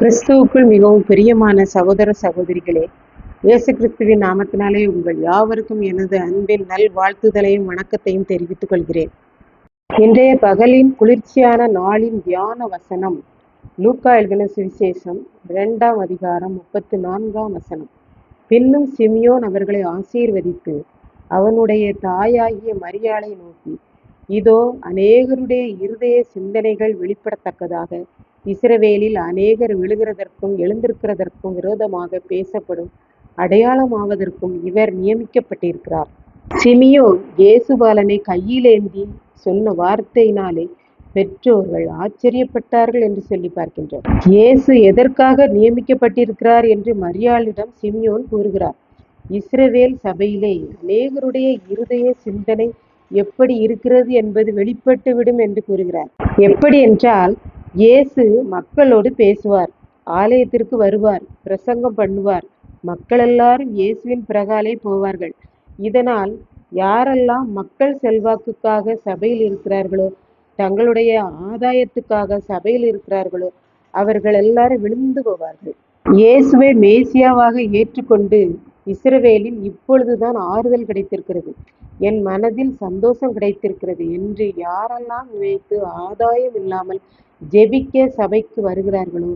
கிறிஸ்துவுக்குள் மிகவும் பிரியமான சகோதர சகோதரிகளே, இயேசு கிறிஸ்துவின் நாமத்தினாலே உங்கள் யாவருக்கும் எனது அன்பின் நல் வாழ்த்துதலையும் வணக்கத்தையும் தெரிவித்துக் கொள்கிறேன். இன்றைய பகலின் குளிர்ச்சியான நாளின் தியான வசனம் லூக்கா எழுதின சுவிசேஷம் 2ஆம் அதிகாரம் 34ஆம் வசனம். பின்னும் சிமியோன் அவர்களை ஆசீர்வதித்து அவனுடைய தாயாகிய மரியாளை நோக்கி, இதோ அநேகருடைய இருதய சிந்தனைகள் வெளிப்படத்தக்கதாக இஸ்ரவேலில் அநேகர் விழுகிறதற்கும் எழுந்திருக்கிறதற்கும் விரோதமாக பேசப்படும் அடையாளமாவதற்கும் இவர் நியமிக்கப்பட்டிருக்கிறார். சிமியோன் இயேசுபாலனை கையிலேந்தி சொன்ன வார்த்தையினாலே பெற்றோர்கள் ஆச்சரியப்பட்டார்கள் என்று சொல்லி பார்க்கின்றோம். இயேசு எதற்காக நியமிக்கப்பட்டிருக்கிறார் என்று மரியாளிடம் சிமியோன் கூறுகிறார். இஸ்ரவேல் சபையிலே அநேகருடைய இருதய சிந்தனை எப்படி இருக்கிறது என்பது வெளிப்பட்டுவிடும் என்று கூறுகிறார். எப்படி என்றால், இயேசு மக்களோடு பேசுவார், ஆலயத்திற்கு வருவார், பிரசங்கம் பண்ணுவார், மக்கள் எல்லாரும் இயேசுவின் பிறகாலே போவார்கள். இதனால் யாரெல்லாம் மக்கள் செல்வாக்குக்காக சபையில் இருக்கிறார்களோ, தங்களுடைய ஆதாயத்துக்காக சபையில் இருக்கிறார்களோ, அவர்கள் எல்லாரும் விழுந்து போவார்கள். இயேசுவை மேசியாவாக ஏற்றுக்கொண்டு இஸ்ரவேலில் இப்பொழுதுதான் ஆறுதல் கிடைத்திருக்கிறது, என் மனதில் சந்தோஷம் கிடைத்திருக்கிறது என்று யாரெல்லாம் நினைத்து ஆதாயம் இல்லாமல் ஜெபிக்க சபைக்கு வருகிறார்களோ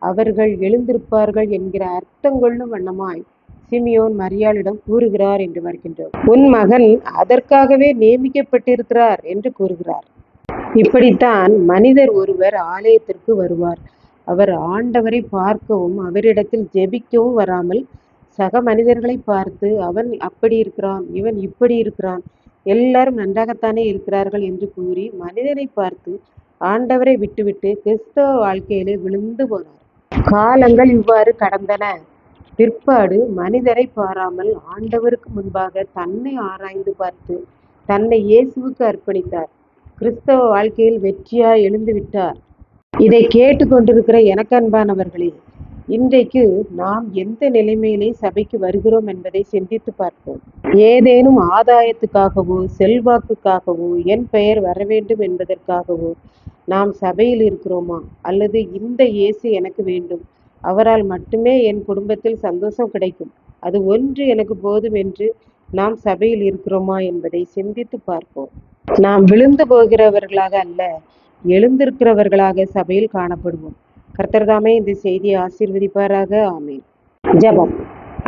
அவர்கள் எழுந்திருப்பார்கள் என்கிற அர்த்தம் கொள்ளும் வண்ணமாய் சிமியோன் மரியாளிடம் கூறுகிறார் என்று பார்க்கின்றோம். உன் மகன் அதற்காகவே நியமிக்கப்பட்டிருக்கிறார் என்று கூறுகிறார். இப்படித்தான் மனிதர் ஒருவர் ஆலயத்திற்கு வருவார். அவர் ஆண்டவரை பார்க்கவும் அவரிடத்தில் ஜெபிக்கவும் வராமல் சக மனிதர்களை பார்த்து, அவன் அப்படி இருக்கிறான், இவன் இப்படி இருக்கிறான், எல்லாரும் நன்றாகத்தானே இருக்கிறார்கள் என்று கூறி மனிதனை பார்த்து ஆண்டவரை விட்டுவிட்டு கிறிஸ்தவ வாழ்க்கையிலே விழுந்து போனார். காலங்கள் இவ்வாறு கடந்தன. பிற்பாடு மனிதரை பாராமல் ஆண்டவருக்கு முன்பாக தன்னை ஆராய்ந்து பார்த்து தன்னை இயேசுவுக்கு அர்ப்பணித்தார். கிறிஸ்தவ வாழ்க்கையில் வெற்றியாய் எழுந்து விட்டார். இதை கேட்டுக்கொண்டிருக்கிற எனக்கு அன்பானவர்களே, இன்றைக்கு நாம் எந்த நிலைமையிலே சபைக்கு வருகிறோம் என்பதை சிந்தித்து பார்ப்போம். ஏதேனும் ஆதாயத்துக்காகவோ செல்வாக்குக்காகவோ என் பெயர் வர வேண்டும் என்பதற்காகவோ நாம் சபையில் இருக்கிறோமா? அல்லது இந்த இயேசு எனக்கு வேண்டும், அவரால் மட்டுமே என் குடும்பத்தில் சந்தோஷம் கிடைக்கும், அது ஒன்று எனக்கு போதும் என்று நாம் சபையில் இருக்கிறோமா என்பதை சிந்தித்து பார்ப்போம். நாம் விழுந்து போகிறவர்களாக அல்ல, எழுந்திருக்கிறவர்களாக சபையில் காணப்படுவோம். கர்த்தர் தாமே இந்த செய்தியை ஆசீர்வதிப்பாராக. ஆமீன். ஜெபம்.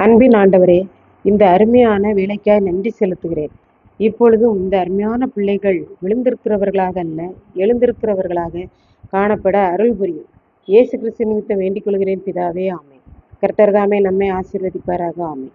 அன்பின் ஆண்டவரே, இந்த அருமையான வேலைக்காய் நன்றி செலுத்துகிறேன். இப்பொழுதும் இந்த அருமையான பிள்ளைகள் விழுந்திருக்கிறவர்களாக அல்ல, எழுந்திருக்கிறவர்களாக காணப்பட அருள் புரியும். இயேசு கிறிஸ்து நிமித்தம் வேண்டிக் கொள்கிறேன் பிதாவே. ஆமீன். கர்த்தர் தாமே நம்மை ஆசீர்வதிப்பாராக. ஆமீன்.